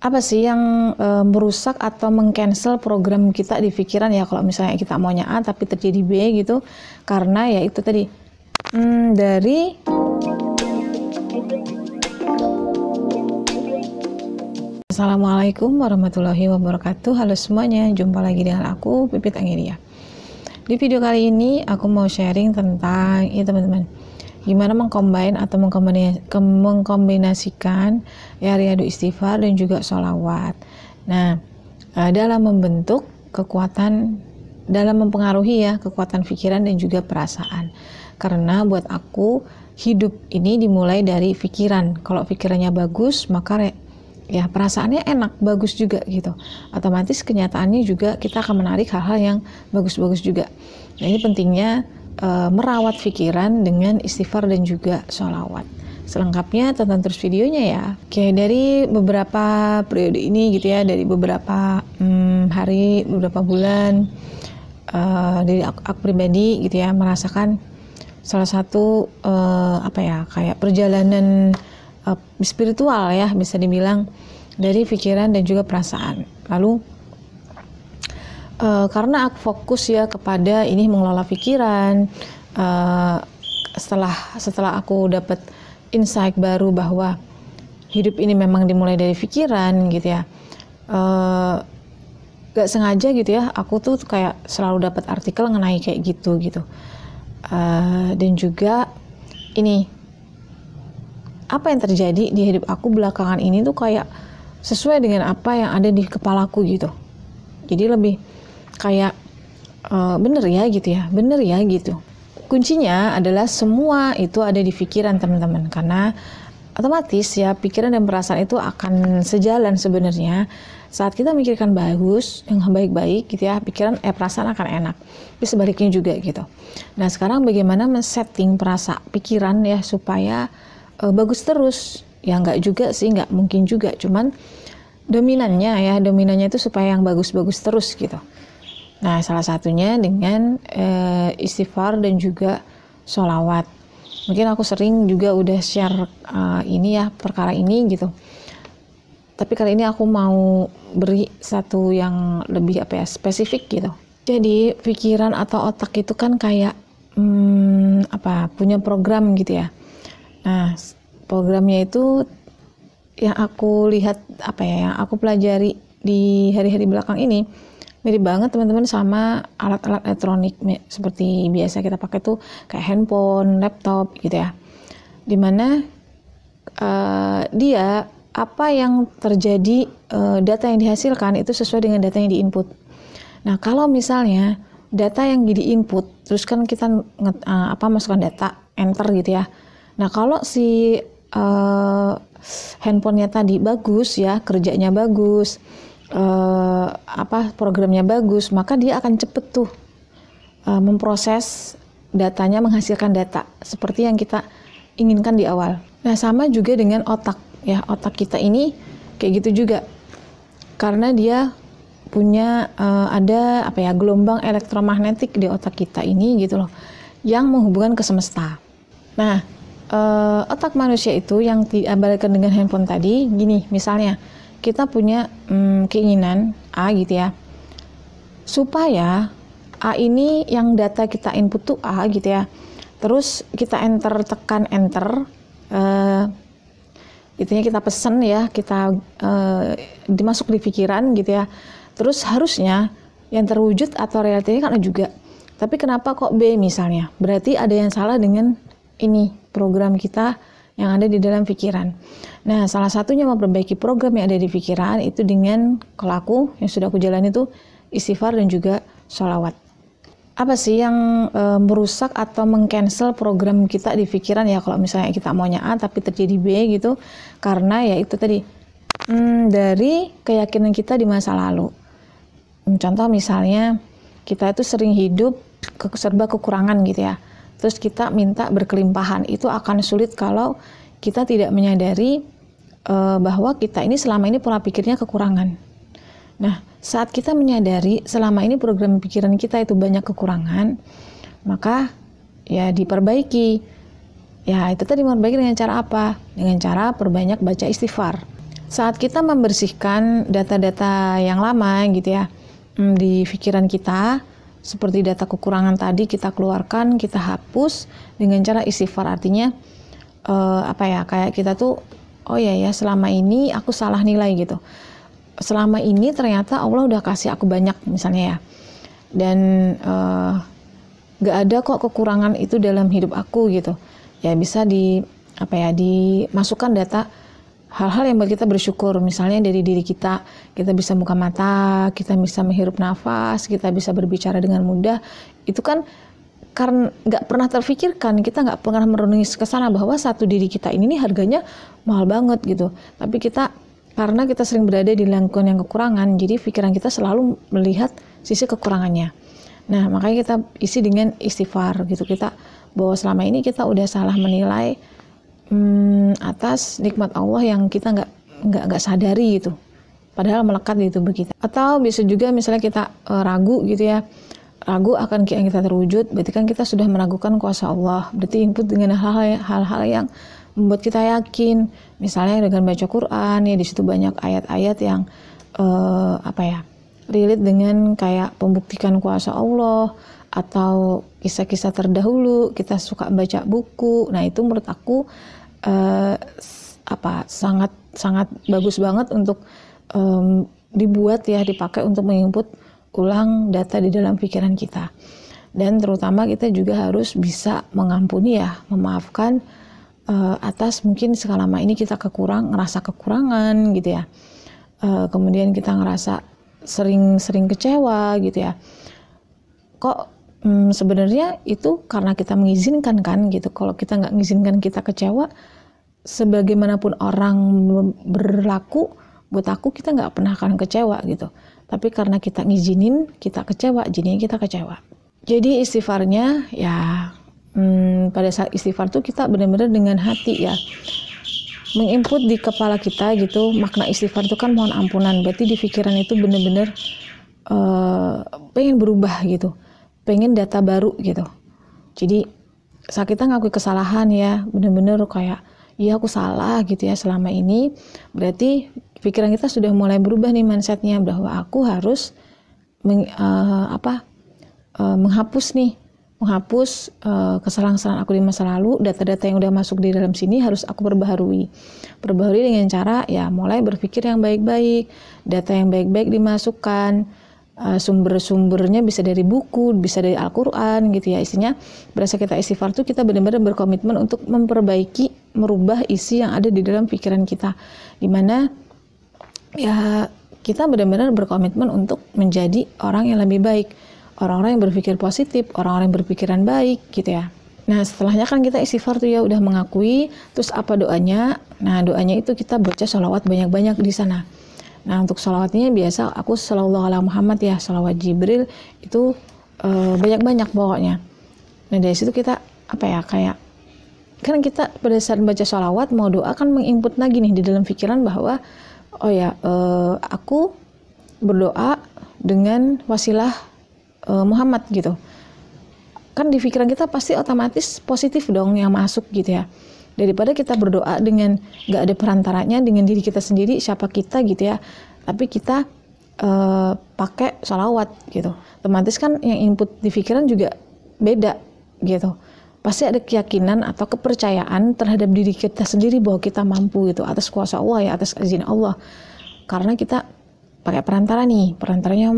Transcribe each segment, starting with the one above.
Apa sih yang merusak atau mengcancel program kita di pikiran ya, kalau misalnya kita maunya A tapi terjadi B gitu, karena ya itu tadi dari Assalamualaikum warahmatullahi wabarakatuh. Halo semuanya, jumpa lagi dengan aku Pipit Angelia. Di video kali ini aku mau sharing tentang teman-teman, gimana mengcombine atau mengkombinasikan ya riyadu istighfar dan juga sholawat. Nah, dalam membentuk kekuatan, dalam mempengaruhi ya kekuatan pikiran dan juga perasaan. Karena buat aku hidup ini dimulai dari pikiran. Kalau pikirannya bagus, maka ya perasaannya enak, bagus juga gitu. Otomatis kenyataannya juga kita akan menarik hal-hal yang bagus-bagus juga. Nah, ini pentingnya merawat pikiran dengan istighfar dan juga sholawat. Selengkapnya tonton terus videonya ya. Oke, dari beberapa periode ini gitu ya, dari beberapa hari, beberapa bulan, dari aku pribadi gitu ya, merasakan salah satu kayak perjalanan spiritual ya, bisa dibilang, dari pikiran dan juga perasaan. Lalu karena aku fokus ya kepada ini mengelola pikiran, setelah aku dapat insight baru bahwa hidup ini memang dimulai dari pikiran gitu ya, gak sengaja gitu ya, aku tuh kayak selalu dapat artikel mengenai kayak gitu dan juga ini apa yang terjadi di hidup aku belakangan ini tuh kayak sesuai dengan apa yang ada di kepalaku gitu. Jadi lebih kayak bener ya gitu. Kuncinya adalah semua itu ada di pikiran teman-teman, karena otomatis ya pikiran dan perasaan itu akan sejalan sebenarnya. Saat kita mikirkan bagus, yang baik-baik gitu ya, perasaan akan enak. Tapi sebaliknya juga gitu. Nah, sekarang bagaimana men-setting pikiran ya supaya bagus terus? Ya nggak juga sih, nggak mungkin juga, cuman dominannya itu supaya yang bagus-bagus terus gitu. Nah, salah satunya dengan istighfar dan juga sholawat. Mungkin aku sering juga udah share perkara ini gitu. Tapi kali ini aku mau beri satu yang lebih spesifik gitu. Jadi pikiran atau otak itu kan kayak punya program gitu ya. Nah, programnya itu yang aku lihat yang aku pelajari di hari-hari belakang ini mirip banget teman-teman sama alat-alat elektronik seperti biasa kita pakai tuh, kayak handphone, laptop gitu ya. Dimana dia apa yang terjadi, data yang dihasilkan itu sesuai dengan data yang diinput. Nah, kalau misalnya data yang diinput terus kan kita masukkan data, enter gitu ya. Nah, kalau si handphonenya tadi bagus ya, kerjanya bagus, programnya bagus, maka dia akan cepet tuh memproses datanya, menghasilkan data seperti yang kita inginkan di awal. Nah, sama juga dengan otak ya, otak kita ini kayak gitu juga, karena dia punya ada gelombang elektromagnetik di otak kita ini gitu loh, yang menghubungkan ke semesta. Nah, otak manusia itu yang diabalikan dengan handphone tadi gini, misalnya kita punya keinginan A gitu ya, supaya A ini yang data kita input tuh A gitu ya, terus kita tekan enter, itunya kita pesen ya, kita dimasuk di pikiran gitu ya, terus harusnya yang terwujud atau realitanya kan ada juga, tapi kenapa kok B misalnya? Berarti ada yang salah dengan ini program kita yang ada di dalam pikiran. Nah, salah satunya memperbaiki program yang ada di pikiran itu dengan, kalau aku yang sudah aku jalani itu istighfar dan juga sholawat. Apa sih yang merusak atau mengcancel program kita di pikiran ya, kalau misalnya kita maunya A tapi terjadi B gitu, karena ya itu tadi dari keyakinan kita di masa lalu. Contoh misalnya kita itu sering hidup serba kekurangan gitu ya, terus kita minta berkelimpahan. Itu akan sulit kalau kita tidak menyadari bahwa kita ini selama ini pola pikirnya kekurangan. Nah, saat kita menyadari selama ini program pikiran kita itu banyak kekurangan, maka ya diperbaiki. Ya itu tadi memperbaiki dengan cara apa? Dengan cara perbanyak baca istighfar. Saat kita membersihkan data-data yang lama gitu ya, di pikiran kita, seperti data kekurangan tadi kita keluarkan, kita hapus dengan cara istighfar. Artinya kayak kita tuh, oh ya selama ini aku salah nilai gitu. Selama ini ternyata Allah udah kasih aku banyak misalnya ya, dan gak ada kok kekurangan itu dalam hidup aku gitu. Ya bisa dimasukkan data hal-hal yang buat kita bersyukur, misalnya dari diri kita bisa buka mata, kita bisa menghirup nafas, kita bisa berbicara dengan mudah. Itu kan karena nggak pernah terfikirkan, kita nggak pernah merenungi ke sana bahwa satu diri kita ini harganya mahal banget gitu. Tapi karena kita sering berada di lingkungan yang kekurangan, jadi pikiran kita selalu melihat sisi kekurangannya. Nah, makanya kita isi dengan istighfar gitu. Kita bahwa selama ini kita udah salah menilai atas nikmat Allah yang kita nggak sadari gitu, padahal melekat di tubuh kita. Atau bisa juga misalnya kita ragu gitu ya, ragu akan yang kita terwujud, berarti kan kita sudah meragukan kuasa Allah. Berarti input dengan hal-hal yang membuat kita yakin, misalnya dengan baca Quran ya, di situ banyak ayat-ayat yang relate dengan kayak pembuktikan kuasa Allah, atau kisah-kisah terdahulu, kita suka baca buku. Nah itu menurut aku sangat bagus banget untuk dibuat ya, dipakai untuk menginput ulang data di dalam pikiran kita. Dan terutama kita juga harus bisa mengampuni ya, memaafkan atas mungkin selama ini kita ngerasa kekurangan gitu ya. Kemudian kita ngerasa sering kecewa gitu ya. Kok sebenarnya itu karena kita mengizinkan kan gitu. Kalau kita nggak mengizinkan kita kecewa, sebagaimanapun orang berlaku, buat aku kita nggak pernah akan kecewa gitu. Tapi karena kita ngizinin, kita kecewa, jadinya kita kecewa. Jadi istighfarnya ya, pada saat istighfar tuh kita benar-benar dengan hati ya, menginput di kepala kita gitu. Makna istighfar itu kan mohon ampunan, berarti di pikiran itu benar-benar pengen berubah gitu, pengen data baru gitu. Jadi saat kita ngakui kesalahan ya, benar-benar kayak iya aku salah gitu ya selama ini, berarti pikiran kita sudah mulai berubah nih mindsetnya, bahwa aku harus menghapus kesalahan-kesalahan aku di masa lalu. Data-data yang udah masuk di dalam sini harus aku perbaharui dengan cara ya mulai berpikir yang baik-baik, data yang baik-baik dimasukkan, sumber-sumbernya bisa dari buku, bisa dari Al-Quran gitu ya. Isinya berasa kita istighfar tuh kita benar-benar berkomitmen untuk memperbaiki, merubah isi yang ada di dalam pikiran kita, dimana ya kita benar-benar berkomitmen untuk menjadi orang yang lebih baik, orang-orang yang berpikir positif, orang-orang yang berpikiran baik gitu ya. Nah setelahnya kan kita istighfar tuh ya, udah mengakui, terus apa doanya? Nah doanya itu kita baca sholawat banyak-banyak di sana. Nah untuk sholawatnya biasa aku shallallahu ala Muhammad ya, sholawat Jibril itu banyak-banyak pokoknya. Nah dari situ kita kayak kan kita pada saat baca sholawat mau doa kan menginput lagi nih di dalam pikiran bahwa aku berdoa dengan wasilah Muhammad gitu. Kan di pikiran kita pasti otomatis positif dong yang masuk gitu ya. Daripada kita berdoa dengan gak ada perantaranya, dengan diri kita sendiri, siapa kita gitu ya, tapi kita pakai sholawat gitu, otomatis kan yang input di pikiran juga beda gitu. Pasti ada keyakinan atau kepercayaan terhadap diri kita sendiri bahwa kita mampu gitu, atas kuasa Allah ya, atas izin Allah. Karena kita pakai perantara nih, perantaranya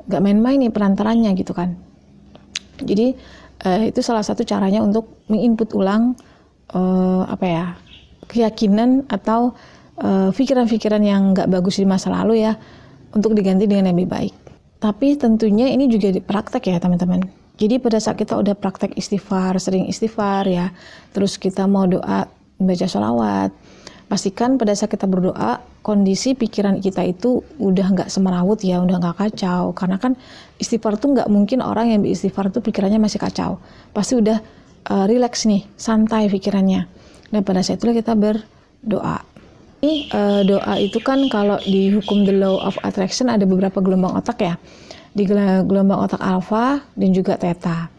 gak main-main nih perantaranya gitu kan. Jadi itu salah satu caranya untuk menginput ulang keyakinan atau pikiran-pikiran yang gak bagus di masa lalu ya, untuk diganti dengan yang lebih baik. Tapi tentunya ini juga dipraktek ya teman-teman. Jadi pada saat kita udah praktek istighfar, sering istighfar ya, terus kita mau doa, baca sholawat, pastikan pada saat kita berdoa, kondisi pikiran kita itu udah nggak semerawut ya, udah nggak kacau. Karena kan istighfar tuh nggak mungkin orang yang beristighfar tuh pikirannya masih kacau. Pasti udah relax nih, santai pikirannya. Dan pada saat itulah kita berdoa. Ini doa itu kan kalau di hukum the law of attraction ada beberapa gelombang otak ya. Di gelombang otak alfa dan juga theta.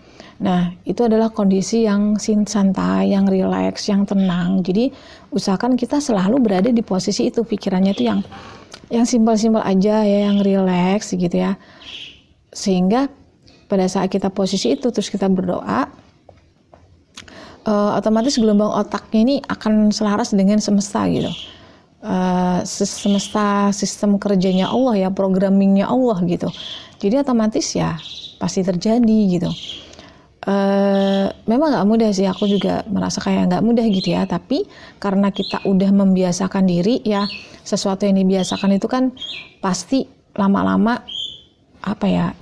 Nah, itu adalah kondisi yang santai, yang rileks, yang tenang. Jadi, usahakan kita selalu berada di posisi itu, pikirannya itu yang simpel-simpel aja ya, yang rileks gitu ya. Sehingga pada saat kita posisi itu terus kita berdoa, otomatis gelombang otaknya ini akan selaras dengan semesta gitu. Semesta, sistem kerjanya Allah ya, programmingnya Allah gitu. Jadi otomatis ya pasti terjadi gitu. Memang nggak mudah sih, aku juga merasa kayak nggak mudah gitu ya, tapi karena kita udah membiasakan diri ya, sesuatu yang dibiasakan itu kan pasti lama-lama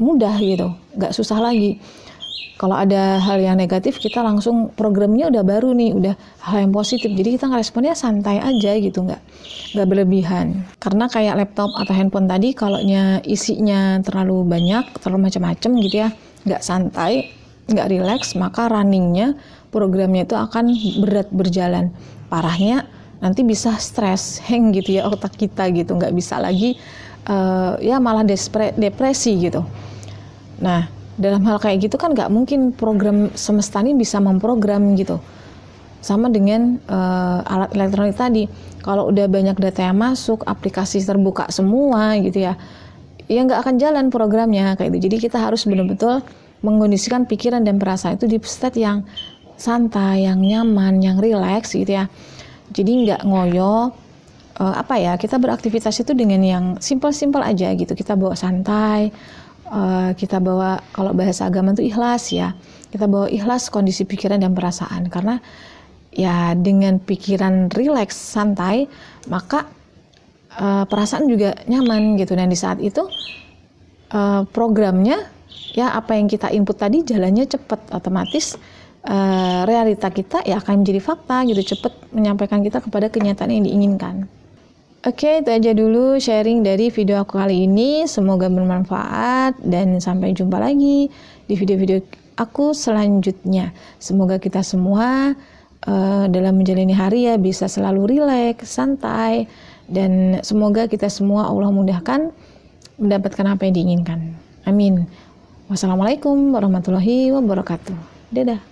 mudah gitu, nggak susah lagi. Kalau ada hal yang negatif, kita langsung programnya udah baru nih, udah hal yang positif. Jadi kita ngeresponnya santai aja gitu, nggak berlebihan. Karena kayak laptop atau handphone tadi, kalau isinya terlalu banyak, terlalu macam-macam gitu ya, nggak santai, nggak rileks, maka runningnya, programnya itu akan berat berjalan. Parahnya nanti bisa stres, hang gitu ya otak kita gitu, nggak bisa lagi, malah depresi gitu. Nah, dalam hal kayak gitu kan nggak mungkin program semesta ini bisa memprogram gitu. Sama dengan alat elektronik tadi, kalau udah banyak data yang masuk, aplikasi terbuka semua gitu ya nggak akan jalan programnya kayak itu. Jadi kita harus benar-betul mengkondisikan pikiran dan perasaan itu di state yang santai, yang nyaman, yang rileks gitu ya. Jadi nggak ngoyo, kita beraktivitas itu dengan yang simpel-simpel aja gitu. Kita bawa santai, kita bawa, kalau bahasa agama itu ikhlas ya, kita bawa ikhlas kondisi pikiran dan perasaan, karena ya dengan pikiran rileks santai maka perasaan juga nyaman gitu. Dan di saat itu programnya ya, apa yang kita input tadi jalannya cepat, otomatis realita kita ya akan menjadi fakta gitu, cepat menyampaikan kita kepada kenyataan yang diinginkan. Oke, itu aja dulu sharing dari video aku kali ini. Semoga bermanfaat dan sampai jumpa lagi di video-video aku selanjutnya. Semoga kita semua dalam menjalani hari ya bisa selalu rileks, santai, dan semoga kita semua Allah mudahkan mendapatkan apa yang diinginkan. Amin. Wassalamualaikum warahmatullahi wabarakatuh. Dadah.